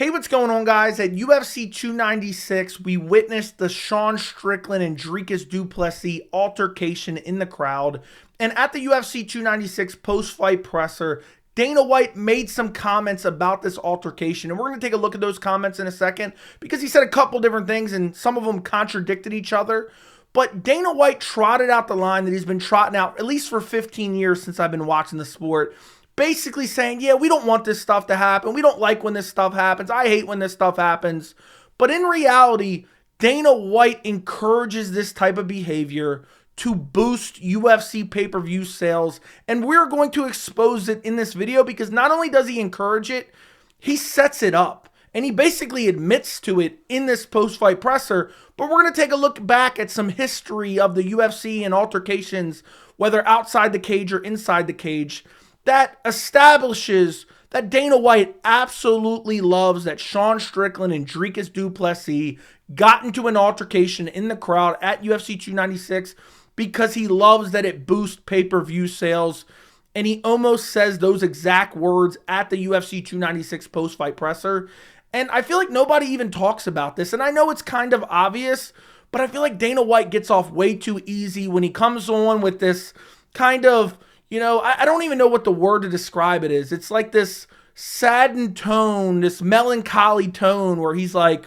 Hey, what's going on, guys? At UFC 296, we witnessed the Sean Strickland and Dricus Plessis altercation in the crowd. And at the UFC 296 post-fight presser, Dana White made some comments about this altercation. And we're going to take a look at those comments in a second because he said a couple different things and some of them contradicted each other. But Dana White trotted out the line that he's been trotting out at least for 15 years since I've been watching the sport. Basically saying, yeah, we don't want this stuff to happen. We don't like when this stuff happens. I hate when this stuff happens. But in reality, Dana White encourages this type of behavior to boost UFC pay-per-view sales. And we're going to expose it in this video because not only does he encourage it, he sets it up. And he basically admits to it in this post-fight presser. But we're going to take a look back at some history of the UFC and altercations, whether outside the cage or inside the cage, that establishes that Dana White absolutely loves that Sean Strickland and Dricus Plessis got into an altercation in the crowd at UFC 296 because he loves that it boosts pay-per-view sales. And he almost says those exact words at the UFC 296 post-fight presser. And I feel like nobody even talks about this. And I know it's kind of obvious, but I feel like Dana White gets off way too easy when he comes on with this kind of, I don't even know what the word to describe it is. It's like this saddened tone, this melancholy tone where he's like,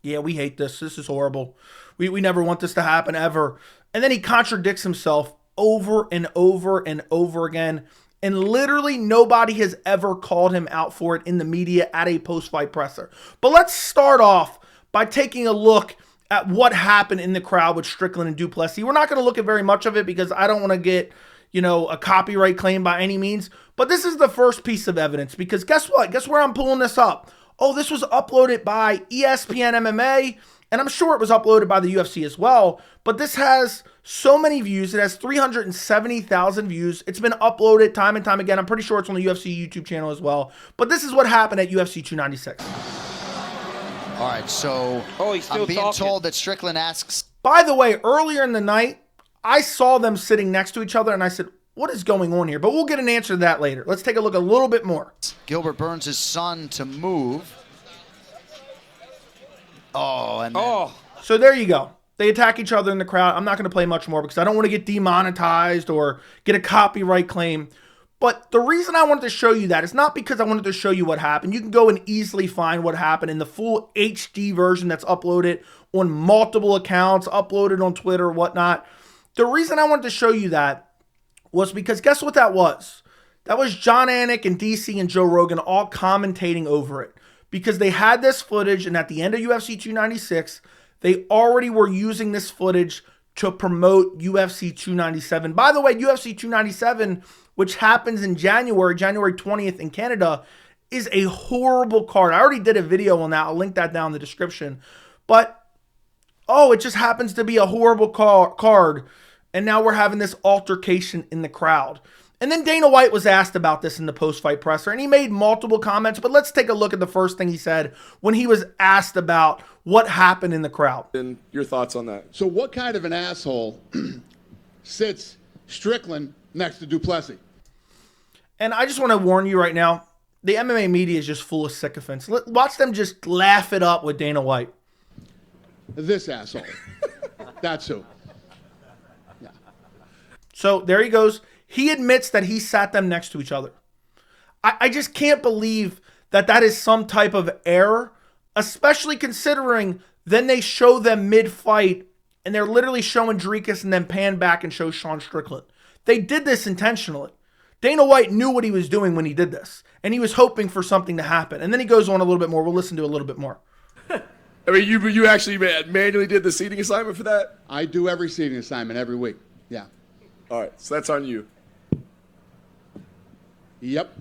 yeah, we hate this. This is horrible. We never want this to happen ever. And then he contradicts himself over and over and over again. And literally nobody has ever called him out for it in the media at a post-fight presser. But let's start off by taking a look at what happened in the crowd with Strickland and Plessis. We're not going to look at very much of it because I don't want to get a copyright claim by any means. But this is the first piece of evidence because guess what? Guess where I'm pulling this up? Oh, this was uploaded by ESPN MMA, and I'm sure it was uploaded by the UFC as well. But this has so many views. It has 370,000 views. It's been uploaded time and time again. I'm pretty sure it's on the UFC YouTube channel as well. But this is what happened at UFC 296. All right, so I'm being told that Strickland asks. By the way, earlier in the night, I saw them sitting next to each other, and I said, what is going on here? But we'll get an answer to that later. Let's take a look a little bit more. Gilbert Burns' son to move. So there you go. They attack each other in the crowd. I'm not going to play much more because I don't want to get demonetized or get a copyright claim. But the reason I wanted to show you that is not because I wanted to show you what happened. You can go and easily find what happened in the full HD version that's uploaded on multiple accounts, uploaded on Twitter, whatnot. The reason I wanted to show you that was because guess what that was? That was John Anik and DC and Joe Rogan all commentating over it because they had this footage, and at the end of UFC 296, they already were using this footage to promote UFC 297. By the way, UFC 297, which happens in January 20th in Canada, is a horrible card. I already did a video on that. I'll link that down in the description. But, it just happens to be a horrible card. And now we're having this altercation in the crowd. And then Dana White was asked about this in the post-fight presser, and he made multiple comments. But let's take a look at the first thing he said when he was asked about what happened in the crowd. And your thoughts on that? So what kind of an asshole sits Strickland next to Plessis? And I just want to warn you right now, the MMA media is just full of sycophants. Watch them just laugh it up with Dana White. This asshole. That's who. So there he goes. He admits that he sat them next to each other. I just can't believe that that is some type of error, especially considering then they show them mid-fight and they're literally showing Dricus and then pan back and show Sean Strickland. They did this intentionally. Dana White knew what he was doing when he did this, and he was hoping for something to happen. And then he goes on a little bit more. We'll listen to a little bit more. I mean, you actually manually did the seating assignment for that? I do every seating assignment every week. Yeah. All right, so that's on you. Yep.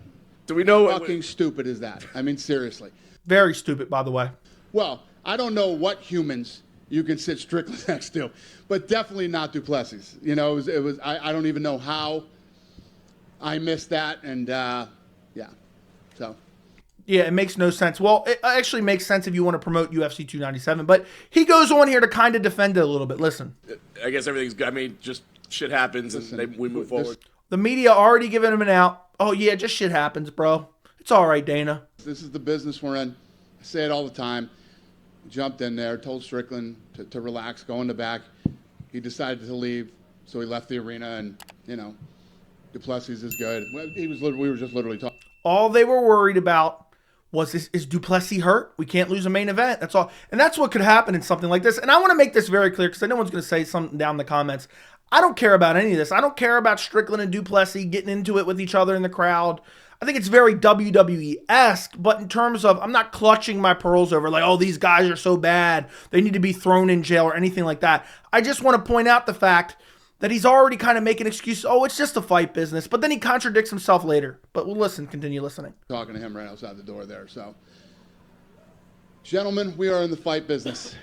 Do we know? How fucking stupid is that? I mean, seriously. Very stupid, by the way. Well, I don't know what humans you can sit Strickland next to, but definitely not Plessis. It was. I don't even know how I missed that, and yeah. So. Yeah, it makes no sense. Well, it actually makes sense if you want to promote UFC 297, but he goes on here to kind of defend it a little bit. Listen. I guess everything's good. I mean, just shit happens, and we move forward. The media already giving him an out. Oh, yeah, just shit happens, bro. It's all right, Dana. This is the business we're in. I say it all the time. Jumped in there, told Strickland to relax, go in the back. He decided to leave, so he left the arena, and, you know, Plessis is good. We were just literally talking. All they were worried about was, is Plessis hurt? We can't lose a main event. That's all. And that's what could happen in something like this. And I want to make this very clear, because I know one's going to say something down in the comments. I don't care about any of this. I don't care about Strickland and Plessis getting into it with each other in the crowd. I think it's very WWE-esque, but in terms of, I'm not clutching my pearls over like, oh, these guys are so bad, they need to be thrown in jail or anything like that. I just want to point out the fact that he's already kind of making excuses. Oh, it's just a fight business. But then he contradicts himself later. But we'll listen, continue listening. Talking to him right outside the door there. So, gentlemen, we are in the fight business.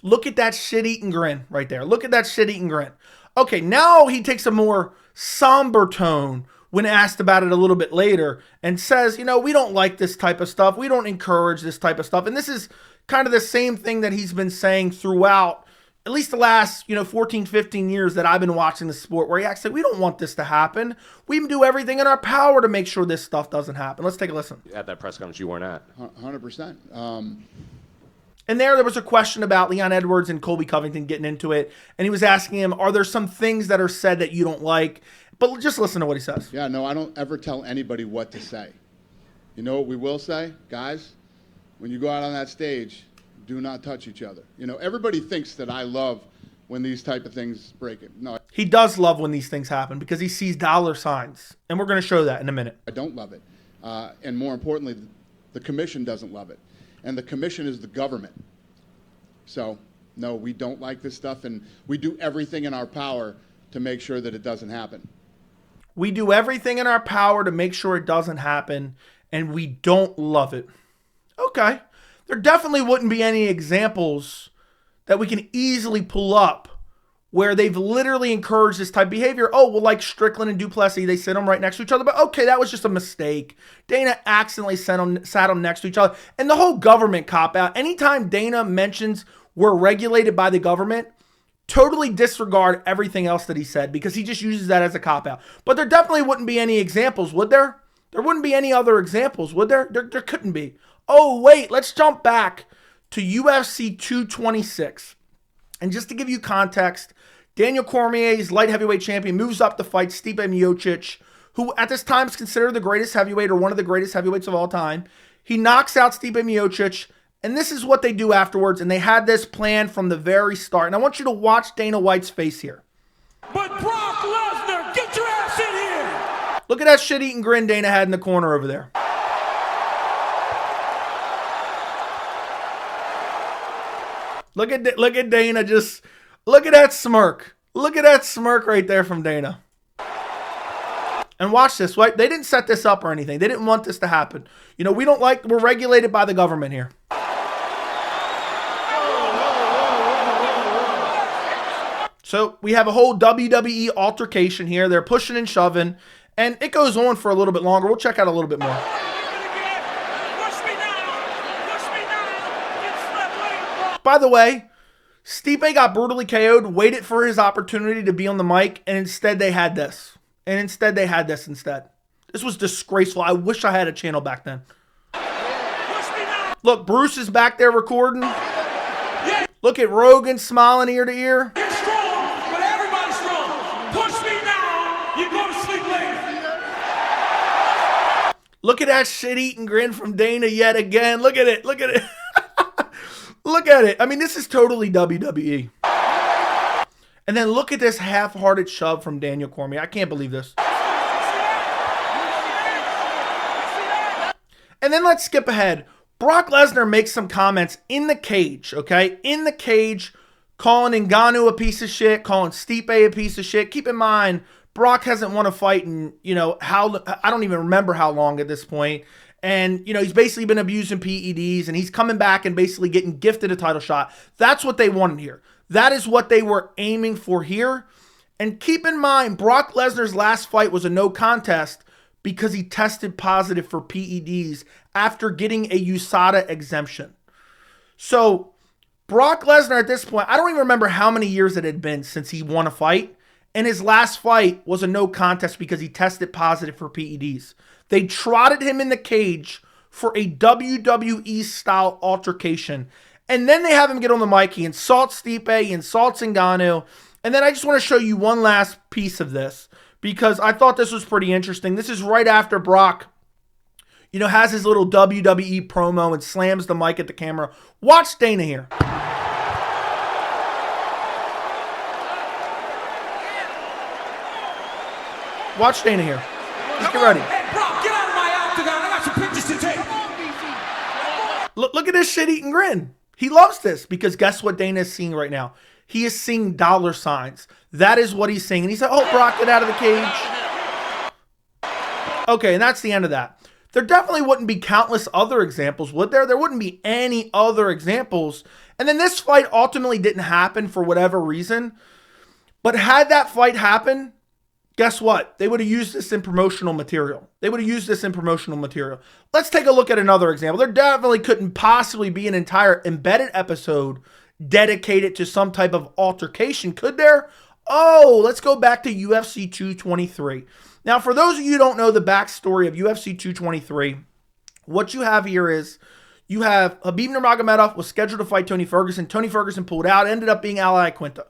Look at that shit-eating grin right there. Look at that shit-eating grin. Okay, now he takes a more somber tone when asked about it a little bit later and says, you know, we don't like this type of stuff. We don't encourage this type of stuff. And this is kind of the same thing that he's been saying throughout at least the last, 14, 15 years that I've been watching the sport, where he acts like, we don't want this to happen. We do everything in our power to make sure this stuff doesn't happen. Let's take a listen. At that press conference you weren't at. 100%. And there was a question about Leon Edwards and Colby Covington getting into it. And he was asking him, are there some things that are said that you don't like? But just listen to what he says. Yeah, no, I don't ever tell anybody what to say. You know what we will say? Guys, when you go out on that stage, do not touch each other. You know, everybody thinks that I love when these type of things break it. No, he does love when these things happen because he sees dollar signs. And we're going to show that in a minute. I don't love it. And more importantly, the commission doesn't love it. And the commission is the government. So, no, we don't like this stuff, and we do everything in our power to make sure that it doesn't happen. We do everything in our power to make sure it doesn't happen, and we don't love it. Okay. There definitely wouldn't be any examples that we can easily pull up where they've literally encouraged this type of behavior. Oh, well, like Strickland and Plessis, they sit them right next to each other. But okay, that was just a mistake. Dana accidentally sat them next to each other. And the whole government cop-out, anytime Dana mentions we're regulated by the government, totally disregard everything else that he said, because he just uses that as a cop-out. But there definitely wouldn't be any examples, would there? There wouldn't be any other examples, would there? There couldn't be. Oh, wait, let's jump back to UFC 226. And just to give you context, Daniel Cormier's light heavyweight champion moves up to fight Stipe Miocic, who at this time is considered the greatest heavyweight, or one of the greatest heavyweights of all time. He knocks out Stipe Miocic, and this is what they do afterwards, and they had this plan from the very start. And I want you to watch Dana White's face here. But Brock Lesnar, get your ass in here! Look at that shit-eating grin Dana had in the corner over there. Look at Dana, just look at that smirk. Look at that smirk right there from Dana. And watch this, right? They didn't set this up or anything. They didn't want this to happen. You know, we're regulated by the government here. So we have a whole WWE altercation here. They're pushing and shoving, and it goes on for a little bit longer. We'll check out a little bit more. By the way, Stipe got brutally KO'd, waited for his opportunity to be on the mic, and instead they had this. This was disgraceful. I wish I had a channel back then. Look, Bruce is back there recording. Look at Rogan smiling ear to ear. You're strong, but everybody's strong. Push me now, you go to sleep later. Look at that shit-eating grin from Dana yet again. Look at it. Look at it. Look at it. I mean, this is totally WWE. And then look at this half-hearted shove from Daniel Cormier. I can't believe this. And then let's skip ahead. Brock Lesnar makes some comments in the cage, okay? In the cage, calling Ngannou a piece of shit, calling Stipe a piece of shit. Keep in mind, Brock hasn't won a fight in, I don't even remember how long at this point. And, he's basically been abusing PEDs, and he's coming back and basically getting gifted a title shot. That's what they wanted here. That is what they were aiming for here. And keep in mind, Brock Lesnar's last fight was a no contest because he tested positive for PEDs after getting a USADA exemption. So, Brock Lesnar at this point, I don't even remember how many years it had been since he won a fight. And his last fight was a no contest because he tested positive for PEDs. They trotted him in the cage for a WWE style altercation. And then they have him get on the mic. He insults Stipe, he insults Ngannou. And then I just want to show you one last piece of this because I thought this was pretty interesting. This is right after Brock, you know, has his little WWE promo and slams the mic at the camera. Watch Dana here. Watch Dana here. Just get ready. Hey, Brock, get out of my octagon. I got some pictures to take. Look at this shit-eating grin. He loves this because guess what Dana is seeing right now? He is seeing dollar signs. That is what he's seeing. And he said, oh, Brock, get out of the cage. Okay, and that's the end of that. There definitely wouldn't be countless other examples, would there? There wouldn't be any other examples. And then this fight ultimately didn't happen for whatever reason. But had that fight happened, guess what? They would have used this in promotional material. Let's take a look at another example. There definitely couldn't possibly be an entire embedded episode dedicated to some type of altercation, could there? Oh, let's go back to UFC 223. Now, for those of you who don't know the backstory of UFC 223, what you have here is you have Khabib Nurmagomedov was scheduled to fight Tony Ferguson. Tony Ferguson pulled out, ended up being Al Iaquinta.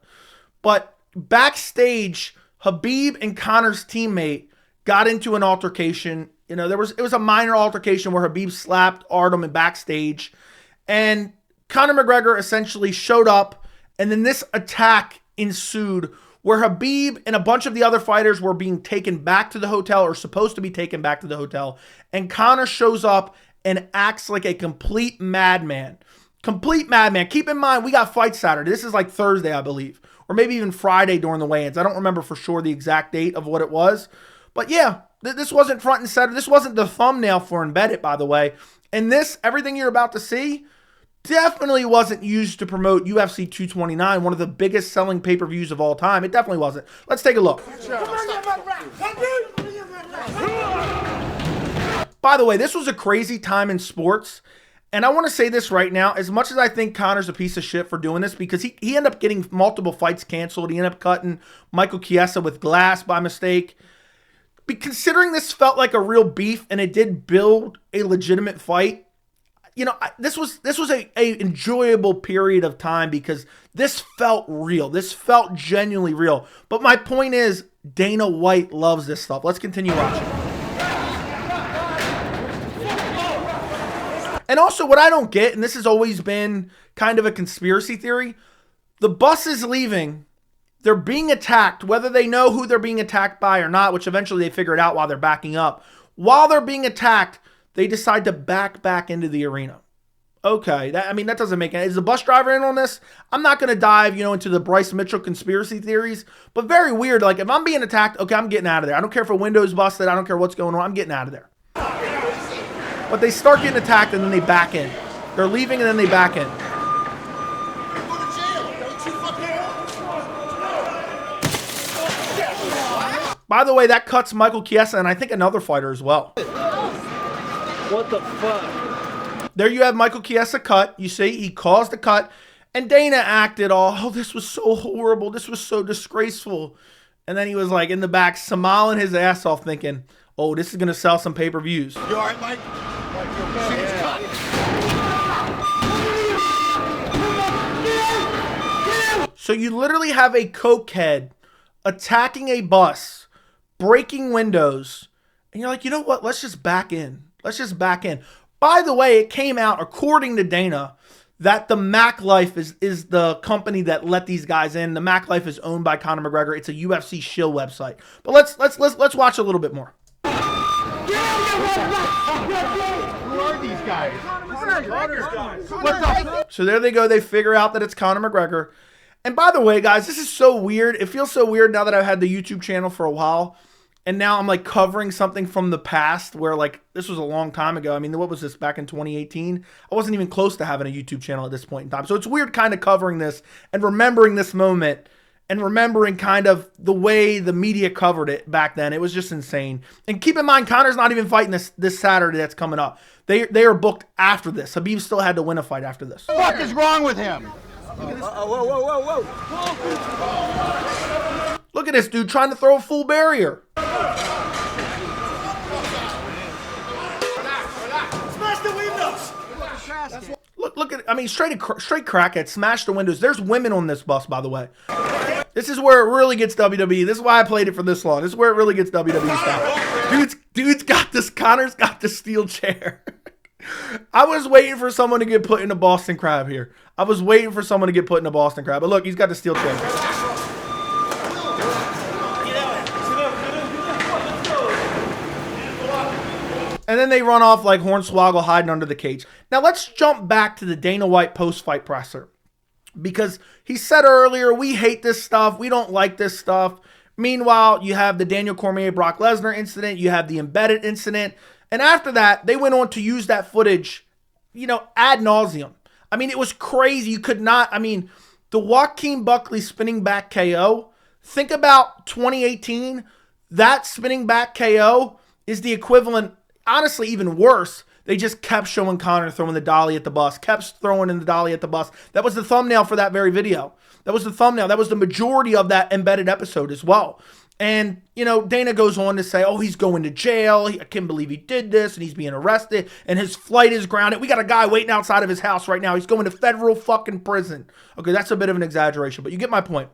But backstage, Khabib and Conor's teammate got into an altercation. You know, it was a minor altercation where Khabib slapped Artem in backstage. And Conor McGregor essentially showed up. And then this attack ensued where Khabib and a bunch of the other fighters were being taken back to the hotel or supposed to be taken back to the hotel. And Conor shows up and acts like a complete madman. Complete madman. Keep in mind, we got fight Saturday. This is like Thursday, I believe. Or maybe even Friday during the weigh-ins. I don't remember for sure the exact date of what it was. But yeah, this wasn't front and center. This wasn't the thumbnail for Embedded, by the way. And this, everything you're about to see, definitely wasn't used to promote UFC 229, one of the biggest selling pay-per-views of all time. It definitely wasn't. Let's take a look. By the way, this was a crazy time in sports. And I want to say this right now, as much as I think Conor's a piece of shit for doing this, because he ended up getting multiple fights canceled. He ended up cutting Michael Chiesa with glass by mistake. But considering this felt like a real beef and it did build a legitimate fight, you know, this was a enjoyable period of time because this felt real. This felt genuinely real. But my point is, Dana White loves this stuff. Let's continue watching. And also what I don't get, and this has always been kind of a conspiracy theory, the bus is leaving, they're being attacked, whether they know who they're being attacked by or not, which eventually they figure it out while they're backing up. While they're being attacked, they decide to back into the arena. Okay, that doesn't make sense. Is the bus driver in on this? I'm not going to dive, into the Bryce Mitchell conspiracy theories, but very weird. Like, if I'm being attacked, okay, I'm getting out of there. I don't care if a window's busted. I don't care what's going on. I'm getting out of there. But they start getting attacked and then they back in. They're leaving and then they back in. By the way, that cuts Michael Chiesa and I think another fighter as well. What the fuck? There you have Michael Chiesa cut. You see, he caused the cut. And Dana acted all, oh, this was so horrible. This was so disgraceful. And then he was like in the back, smiling his ass off thinking, oh, this is going to sell some pay-per-views. You all right, Mike? So you literally have a cokehead attacking a bus, breaking windows, and you're like, you know what? Let's just back in. Let's just back in. By the way, it came out, according to Dana, that the Mac Life is the company that let these guys in. The Mac Life is owned by Conor McGregor. It's a UFC shill website. But let's watch a little bit more. Who are these guys? What's up? So there they go. They figure out that it's Conor McGregor. And by the way, guys, this is so weird. It feels so weird now that I've had the YouTube channel for a while. And now I'm like covering something from the past where like this was a long time ago. I mean, what was this, back in 2018? I wasn't even close to having a YouTube channel at this point in time. So it's weird kind of covering this and remembering this moment and remembering kind of the way the media covered it back then. It was just insane. And keep in mind, Conor's not even fighting this Saturday that's coming up. They are booked after this. Khabib still had to win a fight after this. What the fuck is wrong with him? Whoa. Look at this dude trying to throw a full barrier. Smash asking. Look at, I mean, straight crackhead, smash the windows. There's women on this bus, by the way. This is where it really gets WWE. This is why I played it for this long. This is where it really gets WWE style. Dude's got this, Connor's got the steel chair. I was waiting for someone to get put in a Boston Crab here. I was waiting for someone to get put in a Boston Crab. But look, he's got the steel chair. And then they run off like Hornswoggle hiding under the cage. Now let's jump back to the Dana White post-fight presser. Because he said earlier, we hate this stuff. We don't like this stuff. Meanwhile, you have the Daniel Cormier-Brock Lesnar incident. You have the embedded incident. And after that, they went on to use that footage, you know, ad nauseum. I mean, it was crazy. You could not, I mean, the Joaquin Buckley spinning back KO. Think about 2018. That spinning back KO is the equivalent, honestly, even worse. They just kept showing Connor throwing the dolly at the bus, kept throwing in the dolly at the bus. That was the thumbnail for that very video. That was the thumbnail. That was the majority of that embedded episode as well. And, you know, Dana goes on to say, oh, he's going to jail. I can't believe he did this, and he's being arrested, and his flight is grounded. We got a guy waiting outside of his house right now. He's going to federal fucking prison. Okay, that's a bit of an exaggeration, but you get my point.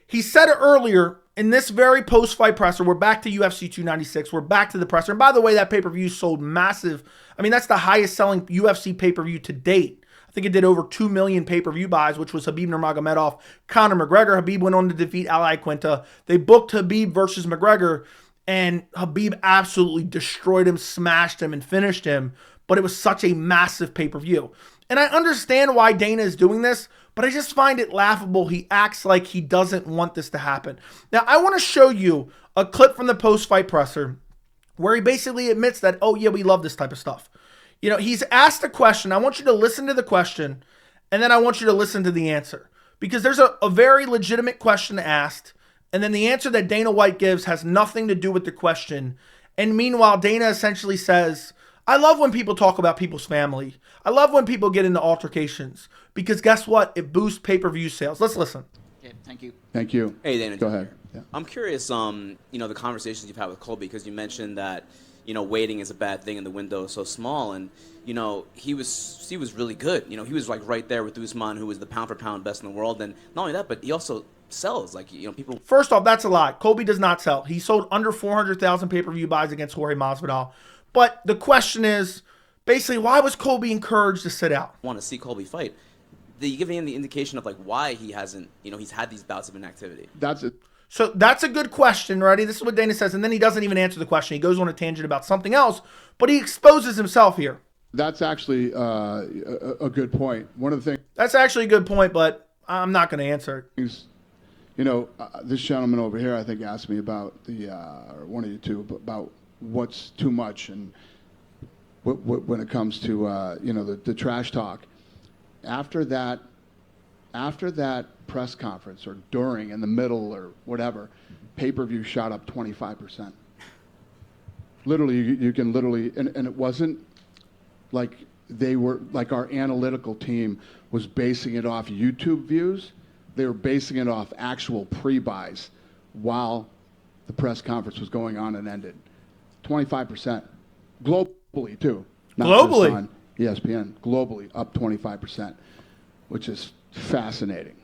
He said it earlier in this very post-fight presser. We're back to UFC 296. We're back to the presser. And by the way, that pay-per-view sold massive. I mean, that's the highest selling UFC pay-per-view to date. I think it did over 2 million pay-per-view buys, which was Khabib Nurmagomedov, Conor McGregor. Khabib went on to defeat Ali Quinta. They booked Khabib versus McGregor, and Khabib absolutely destroyed him, smashed him, and finished him. But it was such a massive pay-per-view. And I understand why Dana is doing this, but I just find it laughable. He acts like he doesn't want this to happen. Now, I want to show you a clip from the post-fight presser where he basically admits that, oh, yeah, we love this type of stuff. You know, he's asked a question. I want you to listen to the question, and then I want you to listen to the answer. Because there's a very legitimate question asked, and then the answer that Dana White gives has nothing to do with the question. And meanwhile, Dana essentially says, I love when people talk about people's family. I love when people get into altercations. Because guess what? It boosts pay-per-view sales. Let's listen. Okay, thank you. Thank you. Hey, Dana. Go ahead. Yeah. I'm curious, you know, the conversations you've had with Colby, because you mentioned that, you know, waiting is a bad thing and the window is so small. And, you know, he was really good. You know, he was like right there with Usman, who was the pound for pound best in the world. And not only that, but he also sells. Like, you know, people. First off, that's a lie. Colby does not sell. He sold under 400,000 pay-per-view buys against Jorge Masvidal. But the question is, basically, why was Colby encouraged to sit out? Want to see Colby fight. Do you give him the indication of like why he hasn't, you know, he's had these bouts of inactivity? That's it. So that's a good question, ready? This is what Dana says, and then he doesn't even answer the question. He goes on a tangent about something else, but he exposes himself here. That's actually a good point. One of the things. That's actually a good point, but I'm not going to answer it. You know, this gentleman over here, I think, asked me about the, or one of you two, about what's too much and when it comes to, you know, the trash talk. After that press conference or during, in the middle or whatever, pay-per-view shot up 25%. Literally, you can literally, and it wasn't like they were, like our analytical team was basing it off YouTube views. They were basing it off actual pre-buys while the press conference was going on and ended. 25%. Globally, too. Not globally? Just on ESPN. Globally, up 25%, which is fascinating.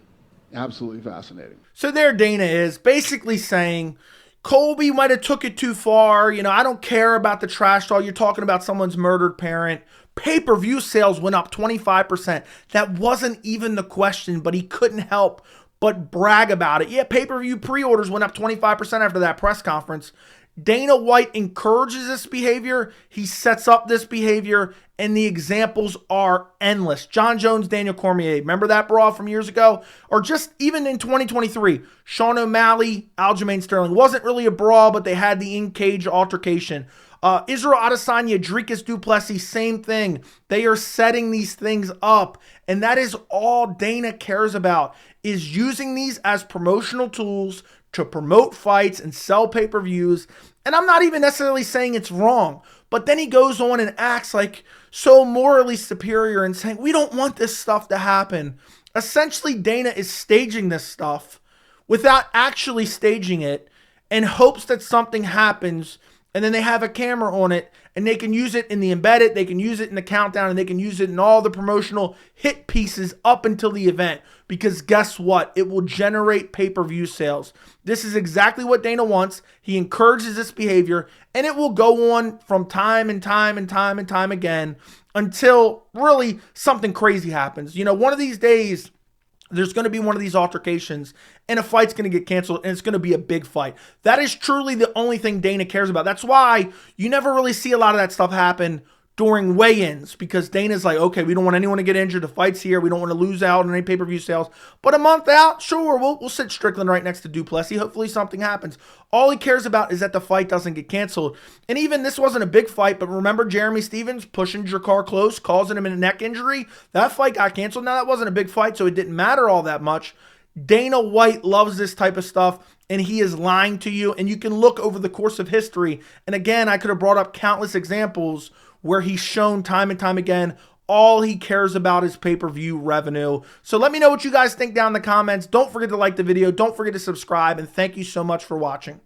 Absolutely fascinating. So there Dana is basically saying, Colby might have took it too far. You know, I don't care about the trash talk. You're talking about someone's murdered parent. Pay-per-view sales went up 25%. That wasn't even the question, but he couldn't help but brag about it. Yeah, pay-per-view pre-orders went up 25% after that press conference. Dana White encourages this behavior. He sets up this behavior, and the examples are endless. John Jones, Daniel Cormier, remember that brawl from years ago? Or just even in 2023, Sean O'Malley, Aljamain Sterling. Wasn't really a brawl, but they had the in-cage altercation. Israel Adesanya, Dricus du Plessis, same thing. They are setting these things up, and that is all Dana cares about, is using these as promotional tools to promote fights and sell pay-per-views. And I'm not even necessarily saying it's wrong, but then he goes on and acts like so morally superior and saying, we don't want this stuff to happen. Essentially, Dana is staging this stuff without actually staging it in hopes that something happens, and then they have a camera on it and they can use it in the embedded, they can use it in the countdown, and they can use it in all the promotional hit pieces up until the event. Because guess what? It will generate pay-per-view sales. This is exactly what Dana wants. He encourages this behavior, and it will go on from time and time and time and time again until really something crazy happens. You know, one of these days, there's going to be one of these altercations and a fight's going to get canceled and it's going to be a big fight. That is truly the only thing Dana cares about. That's why you never really see a lot of that stuff happen during weigh-ins, because Dana's like, okay, we don't want anyone to get injured. The fight's here. We don't want to lose out on any pay-per-view sales. But a month out, sure, we'll sit Strickland right next to du Plessis. Hopefully something happens. All he cares about is that the fight doesn't get canceled. And even this wasn't a big fight, but remember Jeremy Stephens pushing Dricus close, causing him a neck injury? That fight got canceled. Now, that wasn't a big fight, so it didn't matter all that much. Dana White loves this type of stuff, and he is lying to you. And you can look over the course of history. And again, I could have brought up countless examples where he's shown time and time again all he cares about is pay-per-view revenue. So let me know what you guys think down in the comments. Don't forget to like the video. Don't forget to subscribe. And thank you so much for watching.